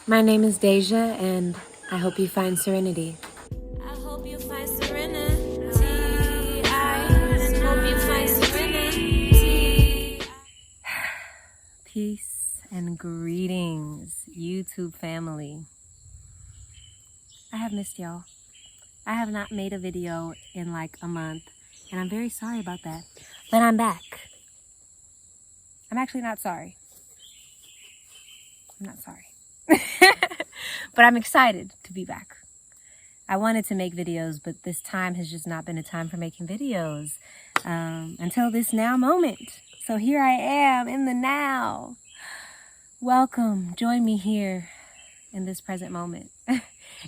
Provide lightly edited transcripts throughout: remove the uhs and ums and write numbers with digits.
My name is Deja, and I hope you find serenity. I hope you find serenity. I hope you find serenity. Peace and greetings, YouTube family. I have missed y'all. I have not made a video in like a month, and I'm very sorry about that. But I'm back. I'm actually not sorry. I'm not sorry. But I'm excited to be back. I wanted to make videos, but this time has just not been a time for making videos until this now moment. So here I am in the now. Welcome. Join me here in this present moment.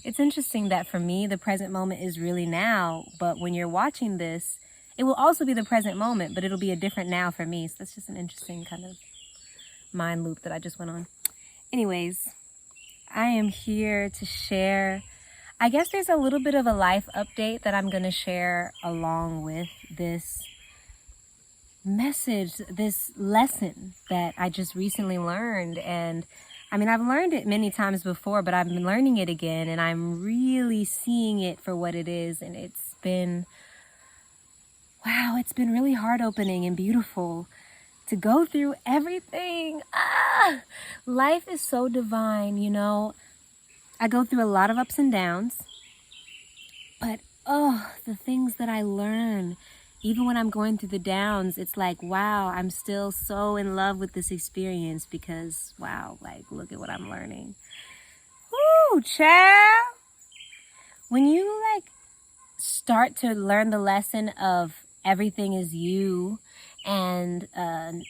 It's interesting that for me, the present moment is really now, but when you're watching this, it will also be the present moment, but it'll be a different now for me. So that's just an interesting kind of mind loop that I just went on. Anyways, I am here to share, I guess there's a little bit of a life update that I'm going to share along with this message, this lesson that I just recently learned. And I mean, I've learned it many times before, but I've been learning it again, and I'm really seeing it for what it is. And it's been, wow, it's been really heart-opening and beautiful to go through everything. Life is so divine, you know. I go through a lot of ups and downs, but the things that I learn, even when I'm going through the downs, it's like, wow, I'm still so in love with this experience because, wow, like, look at what I'm learning. Woo, child. When you, like, start to learn the lesson of everything is you and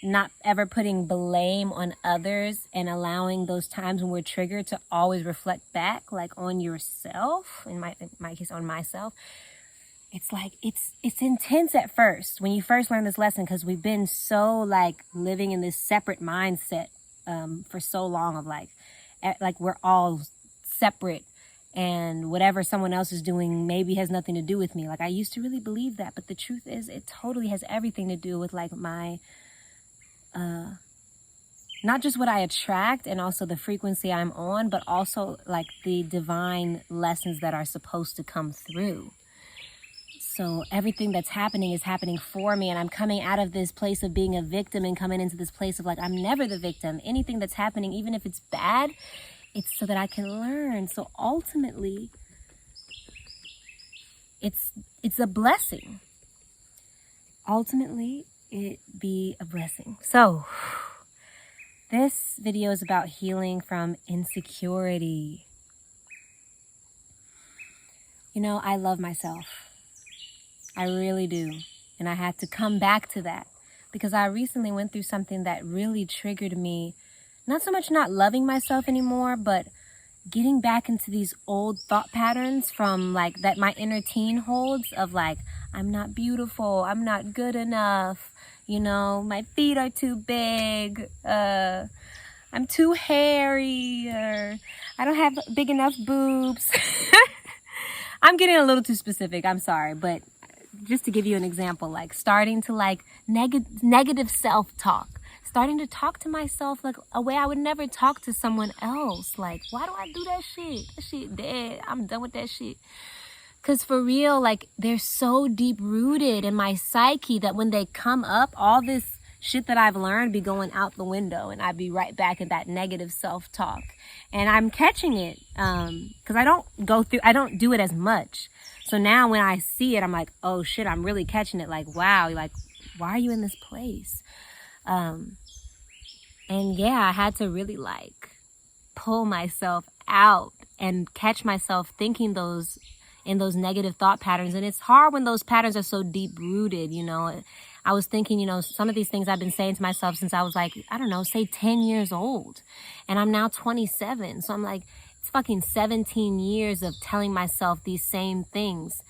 not ever putting blame on others and allowing those times when we're triggered to always reflect back, like, on yourself, in my case, on myself. It's like, it's intense at first when you first learn this lesson, because we've been so like living in this separate mindset for so long of like we're all separate and whatever someone else is doing maybe has nothing to do with me. Like, I used to really believe that, but the truth is it totally has everything to do with like my, not just what I attract and also the frequency I'm on, but also like the divine lessons that are supposed to come through. So everything that's happening is happening for me, and I'm coming out of this place of being a victim and coming into this place of like, I'm never the victim. Anything that's happening, even if it's bad, it's so that I can learn. So ultimately, it's a blessing. Ultimately, it be a blessing. So this video is about healing from insecurity. You know, I love myself. I really do. And I had to come back to that because I recently went through something that really triggered me. Not so much not loving myself anymore, but getting back into these old thought patterns from like that my inner teen holds of like, I'm not beautiful, I'm not good enough, you know, my feet are too big, I'm too hairy, or I don't have big enough boobs. I'm getting a little too specific, I'm sorry, but just to give you an example, like starting to like negative self-talk, starting to talk to myself like a way I would never talk to someone else. Like, why do I do that shit? That shit dead. I'm done with that shit. Because for real, like, they're so deep rooted in my psyche that when they come up, all this shit that I've learned be going out the window, and I'd be right back in that negative self-talk. And I'm catching it because I don't do it as much. So now when I see it, I'm like, oh shit, I'm really catching it. Like, wow, like, why are you in this place? And yeah, I had to really like pull myself out and catch myself thinking in those negative thought patterns. And it's hard when those patterns are so deep rooted, you know. I was thinking, you know, some of these things I've been saying to myself since I was like, I don't know, say 10 years old. And I'm now 27. So I'm like, it's fucking 17 years of telling myself these same things.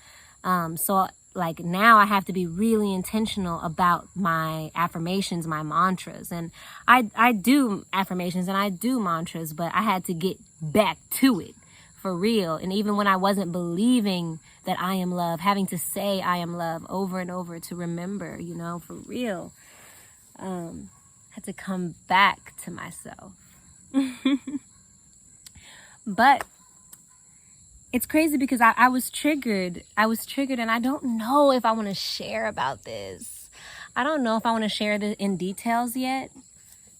So like now I have to be really intentional about my affirmations, my mantras. And I do affirmations and I do mantras, but I had to get back to it for real. And even when I wasn't believing that I am love, having to say I am love over and over to remember, you know, for real. Had to come back to myself. But it's crazy because I was triggered. And I don't know if I want to share about this. I don't know if I want to share this in details yet,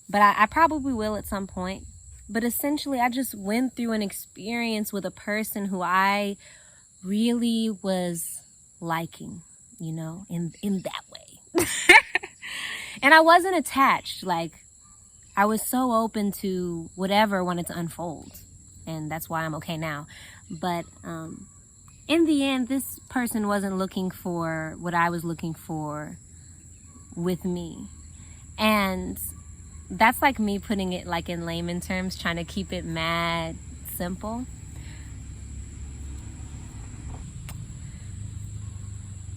but I probably will at some point. But essentially, I just went through an experience with a person who I really was liking, in that way. And I wasn't attached. Like, I was so open to whatever wanted to unfold. And that's why I'm okay now. But in the end, this person wasn't looking for what I was looking for with me. And that's like me putting it like in layman terms, trying to keep it mad simple.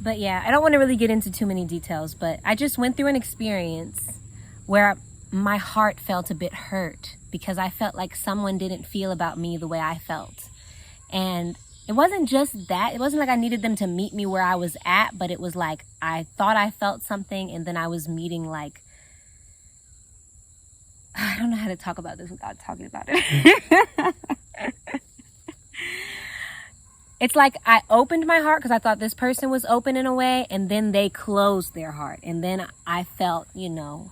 But yeah, I don't want to really get into too many details, but I just went through an experience where my heart felt a bit hurt because I felt like someone didn't feel about me the way I felt. And it wasn't just that. It wasn't like I needed them to meet me where I was at, but it was like I thought I felt something, and then I was meeting like, I don't know how to talk about this without talking about it. It's like I opened my heart because I thought this person was open in a way, and then they closed their heart. And then I felt,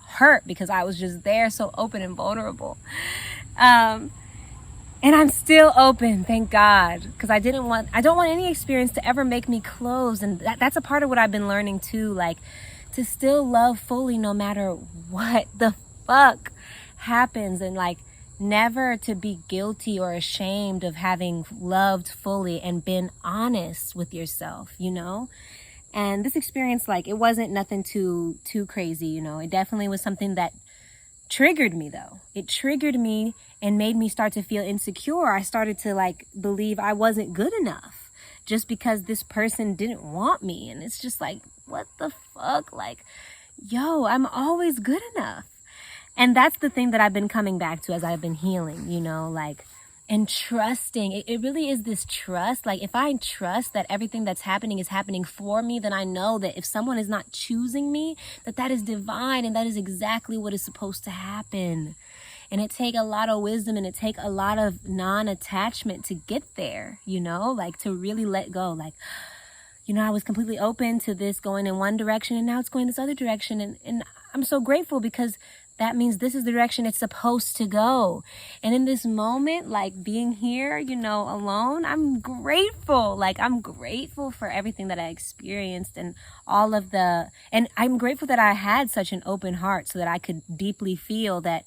hurt because I was just there so open and vulnerable. And I'm still open, thank God, because I don't want any experience to ever make me close. And that's a part of what I've been learning too, like to still love fully no matter what the fuck happens, and like never to be guilty or ashamed of having loved fully and been honest with yourself, And this experience, like, it wasn't nothing too crazy, It definitely was something that triggered me, though. It triggered me and made me start to feel insecure. I started to like believe I wasn't good enough just because this person didn't want me. And it's just like, what the fuck? Like, yo, I'm always good enough. And that's the thing that I've been coming back to as I've been healing, like, and trusting. It really is this trust. Like, if I trust that everything that's happening is happening for me, then I know that if someone is not choosing me, that is divine, and that is exactly what is supposed to happen. And it take a lot of wisdom, and it take a lot of non-attachment to get there, like to really let go. Like, I was completely open to this going in one direction, and now it's going this other direction. And I'm so grateful because that means this is the direction it's supposed to go. And in this moment, like being here, alone, I'm grateful. Like, I'm grateful for everything that I experienced and and I'm grateful that I had such an open heart so that I could deeply feel that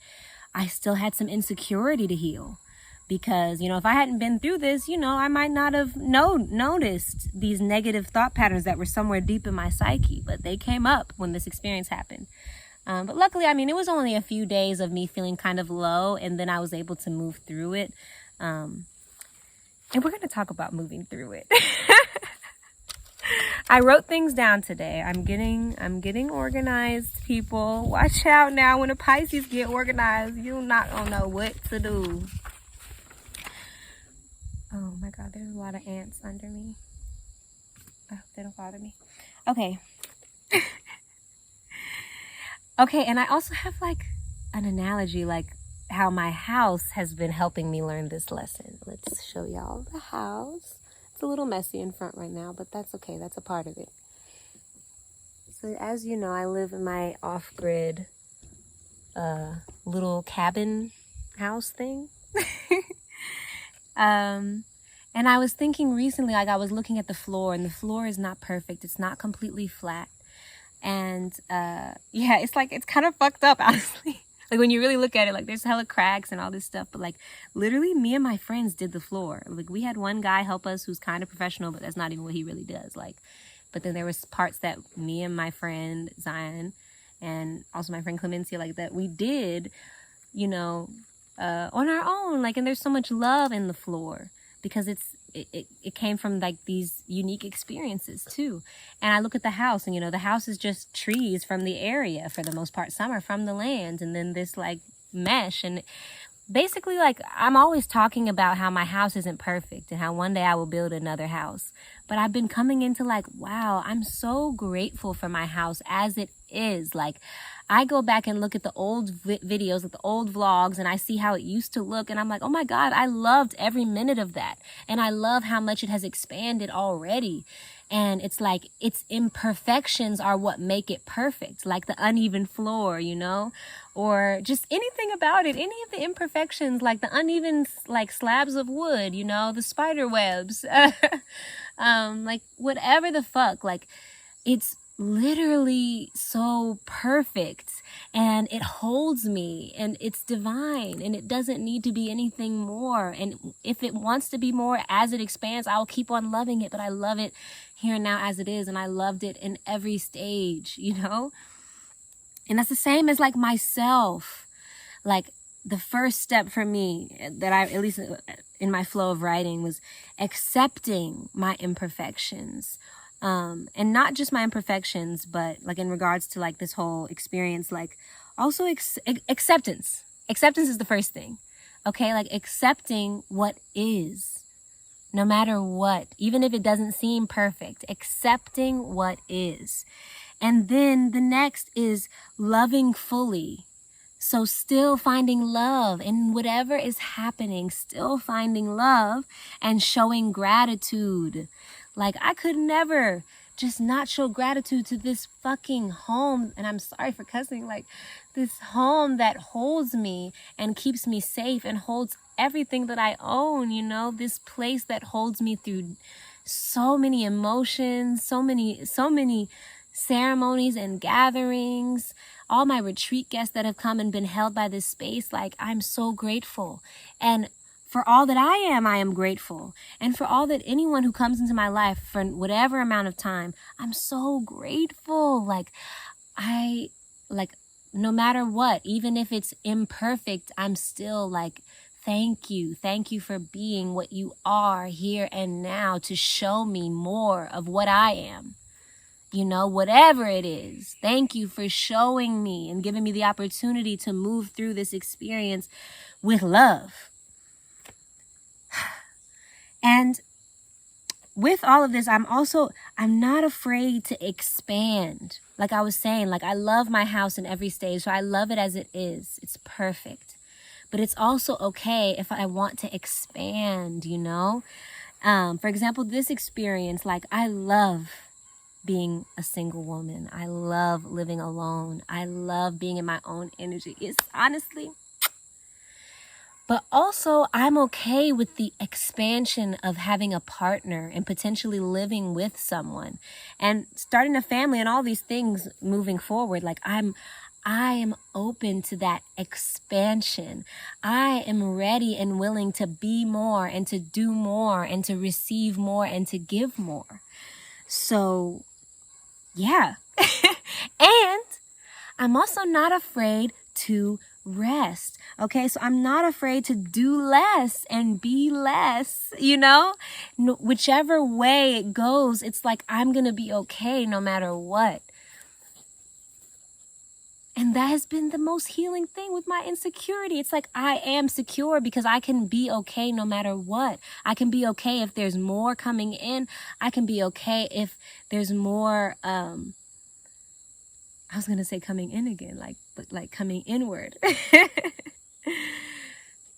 I still had some insecurity to heal. Because, if I hadn't been through this, I might not have noticed these negative thought patterns that were somewhere deep in my psyche. But they came up when this experience happened. But luckily, it was only a few days of me feeling kind of low, and then I was able to move through it. And we're going to talk about moving through it. I wrote things down today. I'm getting organized, people. Watch out now. When a Pisces get organized, you're not going to know what to do. Oh my God, there's a lot of ants under me. I hope they don't bother me. Okay. Okay, and I also have like an analogy, like how my house has been helping me learn this lesson. Let's show y'all the house. It's a little messy in front right now, but that's okay. That's a part of it. So as you know, I live in my off-grid little cabin house thing. And I was thinking recently, like I was looking at the floor, and the floor is not perfect. It's not completely flat. And yeah, it's like, it's kind of fucked up, honestly. Like when you really look at it, like there's hella cracks and all this stuff. But like literally me and my friends did the floor. Like we had one guy help us who's kind of professional, but that's not even what he really does. Like, but then there was parts that me and my friend Zion and also my friend Clemencia, like that we did, on our own. Like, and there's so much love in the floor because it came from like these unique experiences too. And I look at the house, and the house is just trees from the area for the most part. Some are from the land, and then this like mesh. And basically, like, I'm always talking about how my house isn't perfect and how one day I will build another house. But I've been coming into like, wow, I'm so grateful for my house as it is. Like, I go back and look at the old videos, at the old vlogs, and I see how it used to look. And I'm like, oh my God, I loved every minute of that. And I love how much it has expanded already. And it's like its imperfections are what make it perfect, like the uneven floor, you know, or just anything about it, any of the imperfections, like the uneven, like slabs of wood, you know, the spider webs, like whatever the fuck, like it's literally so perfect, and it holds me, and it's divine, and it doesn't need to be anything more. And if it wants to be more, as it expands, I'll keep on loving it. But I love it here and now as it is, and I loved it in every stage, you know. And that's the same as like myself. Like the first step for me that I, at least in my flow of writing, was accepting my imperfections. And not just my imperfections, but like in regards to like this whole experience, like also acceptance. Acceptance is the first thing. Okay. Like accepting what is, no matter what, even if it doesn't seem perfect, accepting what is. And then the next is loving fully. So still finding love in whatever is happening, still finding love and showing gratitude. Like I could never just not show gratitude to this fucking home. And I'm sorry for cussing, like this home that holds me and keeps me safe and holds everything that I own, you know, this place that holds me through so many emotions, so many ceremonies and gatherings, all my retreat guests that have come and been held by this space. Like I'm so grateful. And for all that I am grateful. And for all that anyone who comes into my life for whatever amount of time, I'm so grateful. Like no matter what, even if it's imperfect, I'm still like, thank you. Thank you for being what you are here and now to show me more of what I am. You know, whatever it is, thank you for showing me and giving me the opportunity to move through this experience with love. And with all of this, I'm not afraid to expand. Like I was saying, like I love my house in every stage. So I love it as it is. It's perfect. But it's also okay if I want to expand, you know? For example, this experience, like I love being a single woman. I love living alone. I love being in my own energy. It's honestly... But also, I'm okay with the expansion of having a partner and potentially living with someone and starting a family and all these things moving forward. Like I am open to that expansion. I am ready and willing to be more and to do more and to receive more and to give more. So, yeah. And I'm also not afraid to rest. Okay, so I'm not afraid to do less and be less, you know, whichever way it goes, it's like I'm gonna be okay no matter what. And that has been the most healing thing with my insecurity. It's like I am secure because I can be okay no matter what. I can be okay if there's more coming in. I can be okay if there's more I was going to say coming in again, but coming inward.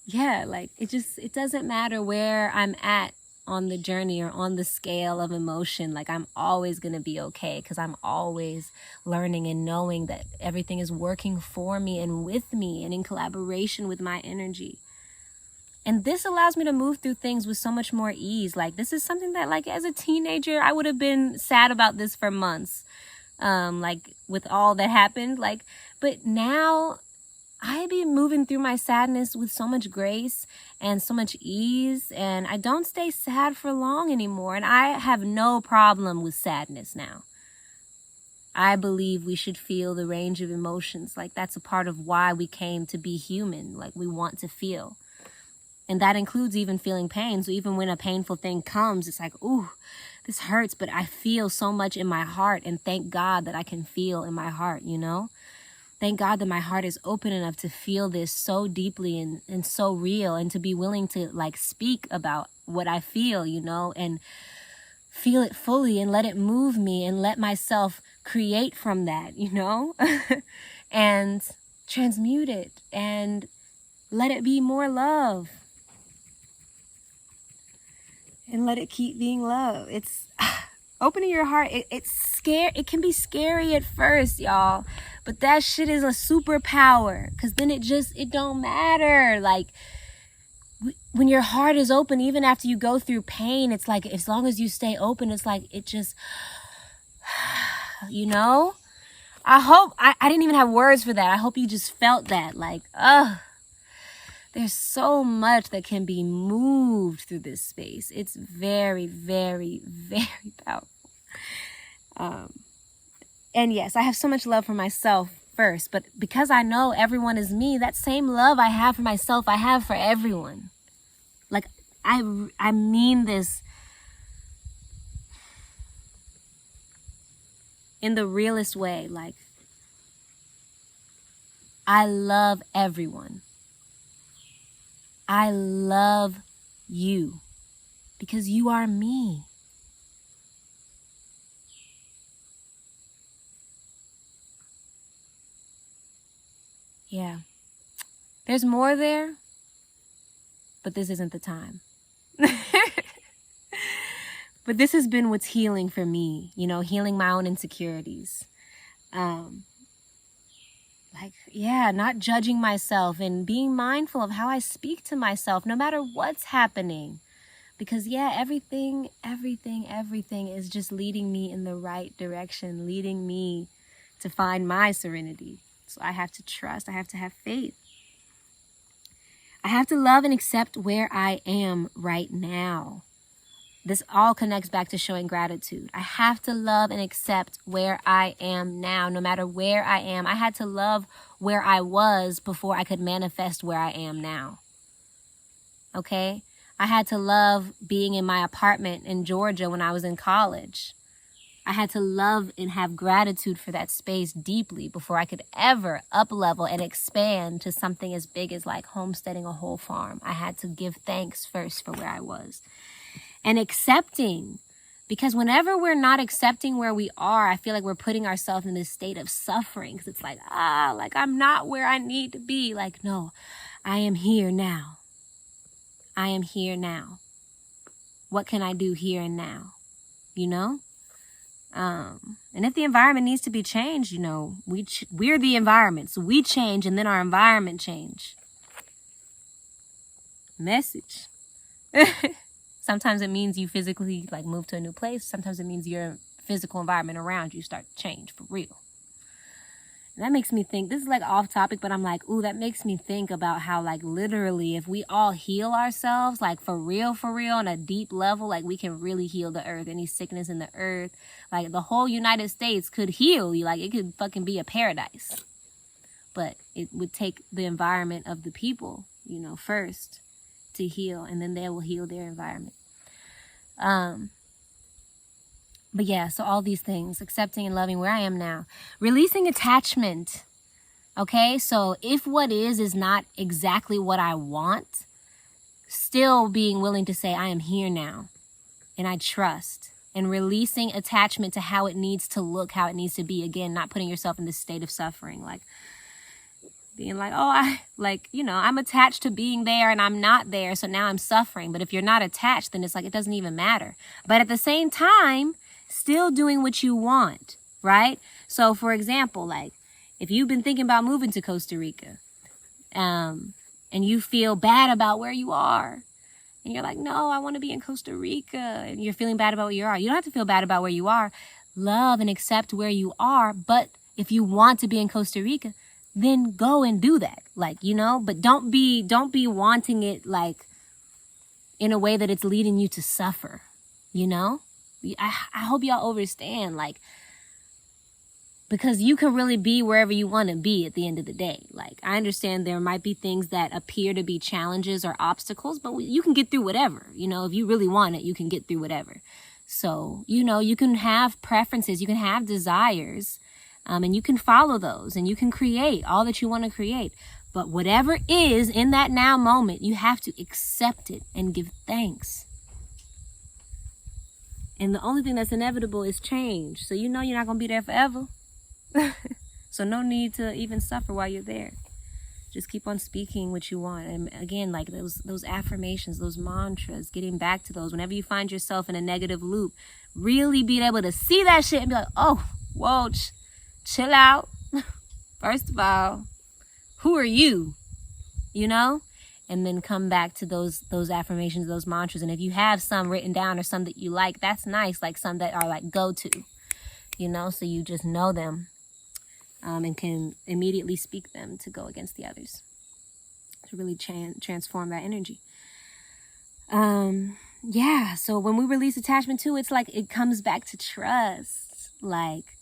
Yeah, like it doesn't matter where I'm at on the journey or on the scale of emotion. Like I'm always going to be okay because I'm always learning and knowing that everything is working for me and with me and in collaboration with my energy. And this allows me to move through things with so much more ease. Like this is something that like as a teenager, I would have been sad about this for months. Like with all that happened, like, but now I be moving through my sadness with so much grace and so much ease, and I don't stay sad for long anymore. And I have no problem with sadness now. I believe we should feel the range of emotions. Like that's a part of why we came to be human. Like we want to feel. And that includes even feeling pain. So even when a painful thing comes, it's like, ooh, this hurts, but I feel so much in my heart. And thank God that I can feel in my heart, you know? Thank God that my heart is open enough to feel this so deeply and so real, and to be willing to like speak about what I feel, you know, and feel it fully and let it move me and let myself create from that, you know? and transmute it and let it be more love. And let it keep being love. It's opening your heart. It's scary. It can be scary at first, y'all. But that shit is a superpower. Because then it don't matter. Like, when your heart is open, even after you go through pain, it's like, as long as you stay open, it's like, it just, you know? I hope, I didn't even have words for that. I hope you just felt that. Like, there's so much that can be moved through this space. It's very, very, very powerful. And yes, I have so much love for myself first, but because I know everyone is me, that same love I have for myself, I have for everyone. Like, I mean this in the realest way. Like, I love everyone. I love you because you are me. Yeah. There's more there, but this isn't the time. But this has been what's healing for me, you know, healing my own insecurities. Not judging myself and being mindful of how I speak to myself, no matter what's happening. Because everything is just leading me in the right direction, leading me to find my serenity. So I have to trust, I have to have faith. I have to love and accept where I am right now. This all connects back to showing gratitude. I have to love and accept where I am now, no matter where I am. I had to love where I was before I could manifest where I am now. Okay? I had to love being in my apartment in Georgia when I was in college. I had to love and have gratitude for that space deeply before I could ever up-level and expand to something as big as like homesteading a whole farm. I had to give thanks first for where I was. And accepting, because whenever we're not accepting where we are, I feel like we're putting ourselves in this state of suffering. Because it's like, I'm not where I need to be. Like, no, I am here now. I am here now. What can I do here and now? You know? And if the environment needs to be changed, you know, we're the environment. So we change and then our environment change. Message. Sometimes it means you physically like move to a new place. Sometimes it means your physical environment around you start to change for real. And that makes me think, this is like off topic, but I'm like, that makes me think about how like literally if we all heal ourselves, like for real, on a deep level, like we can really heal the earth, any sickness in the earth. Like the whole United States could heal you. Like it could fucking be a paradise. But it would take the environment of the people, you know, first to heal, and then they will heal their environment. But yeah, so all these things, accepting and loving where I am now, releasing attachment. Okay, so if what is not exactly what I want, still being willing to say I am here now and I trust, and releasing attachment to how it needs to look, how it needs to be. Again, not putting yourself in this state of suffering, like being like, I'm attached to being there and I'm not there, so now I'm suffering. But if you're not attached, then it's like it doesn't even matter. But at the same time, still doing what you want, right? So for example, like if you've been thinking about moving to Costa Rica, and you feel bad about where you are, and you're like, no, I want to be in Costa Rica, and you're feeling bad about where you are. You don't have to feel bad about where you are. Love and accept where you are. But if you want to be in Costa Rica, then go and do that. Like, you know, but don't be wanting it like in a way that it's leading you to suffer, you know? I hope y'all understand, like, because you can really be wherever you want to be at the end of the day. Like, I understand there might be things that appear to be challenges or obstacles, but you can get through whatever. You know, if you really want it, you can get through whatever. So, you know, you can have preferences, you can have desires, and you can follow those, and you can create all that you want to create. But whatever is in that now moment, you have to accept it and give thanks. And the only thing that's inevitable is change. So you know you're not going to be there forever. So no need to even suffer while you're there. Just keep on speaking what you want. And again, like those affirmations, those mantras, getting back to those. Whenever you find yourself in a negative loop, really being able to see that shit and be like, oh, whoa, chill out. First of all, who are you? You know? And then come back to those affirmations, those mantras. And if you have some written down or some that you like, that's nice. Like some that are like go-to, you know? So you just know them. And can immediately speak them to go against the others, to really transform that energy. Yeah, so when we release attachment too, it's like it comes back to trust. Like,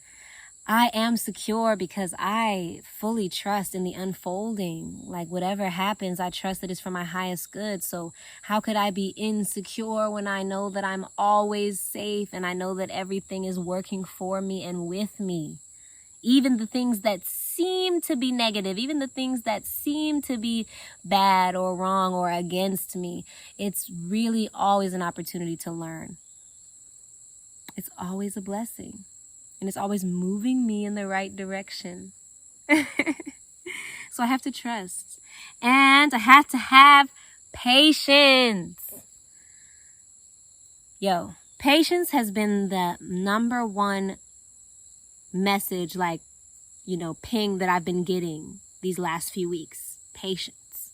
I am secure because I fully trust in the unfolding. Like, whatever happens, I trust that it's for my highest good. So how could I be insecure when I know that I'm always safe and I know that everything is working for me and with me? Even the things that seem to be negative, even the things that seem to be bad or wrong or against me, it's really always an opportunity to learn. It's always a blessing. And it's always moving me in the right direction. So I have to trust. And I have to have patience. Yo, patience has been the number one message, like, you know, ping that I've been getting these last few weeks. Patience.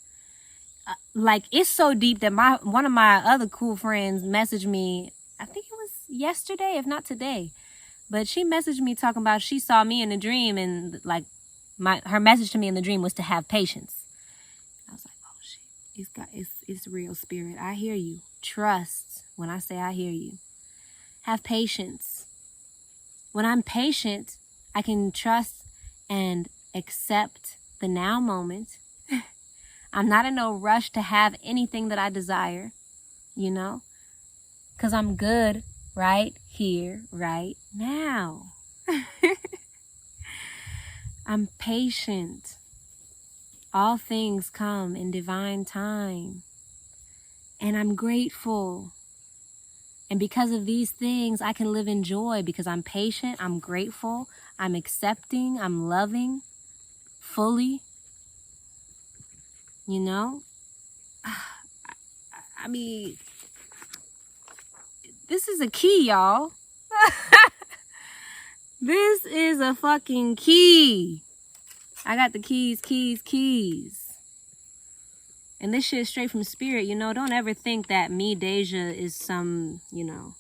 Like, it's so deep that one of my other cool friends messaged me, I think it was yesterday, if not today, but she messaged me talking about she saw me in a dream, and like her message to me in the dream was to have patience. I was like, oh shit, it's real, spirit. I hear you. Trust when I say I hear you. Have patience. When I'm patient, I can trust and accept the now moment. I'm not in no rush to have anything that I desire, you know, because I'm good right here, right now. I'm patient. All things come in divine time. And I'm grateful. And because of these things, I can live in joy because I'm patient, I'm grateful, I'm accepting, I'm loving fully. You know? I mean, this is a key, y'all. This is a fucking key. I got the keys. And this shit is straight from spirit, you know. Don't ever think that me, Deja, is some, you know,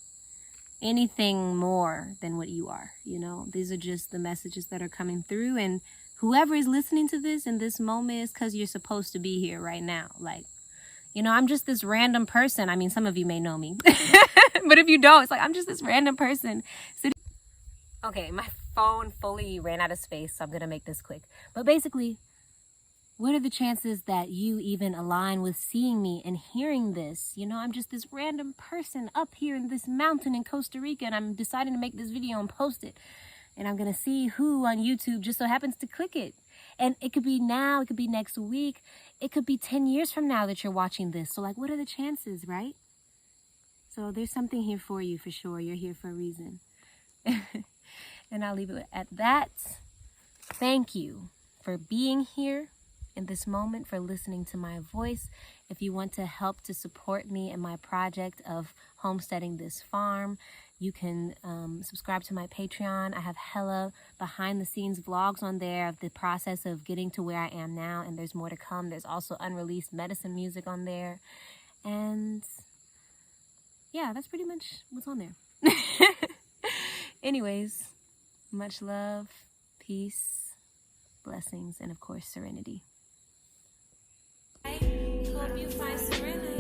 anything more than what you are, you know. These are just the messages that are coming through. And whoever is listening to this in this moment is because you're supposed to be here right now. Like, you know, I'm just this random person. I mean, some of you may know me. But if you don't, it's like, I'm just this random person. Okay, my phone fully ran out of space, so I'm going to make this quick. But basically, what are the chances that you even align with seeing me and hearing this? You know, I'm just this random person up here in this mountain in Costa Rica, and I'm deciding to make this video and post it. And I'm going to see who on YouTube just so happens to click it. And it could be now, it could be next week, it could be 10 years from now that you're watching this. So like, what are the chances, right? So there's something here for you for sure. You're here for a reason. And I'll leave it at that. Thank you for being here in this moment, for listening to my voice. If you want to help to support me in my project of homesteading this farm, you can subscribe to my Patreon. I have hella behind the scenes vlogs on there of the process of getting to where I am now, and there's more to come. There's also unreleased medicine music on there. And yeah, that's pretty much what's on there. Anyways, much love, peace, blessings, and of course, serenity. I hope you find serenity.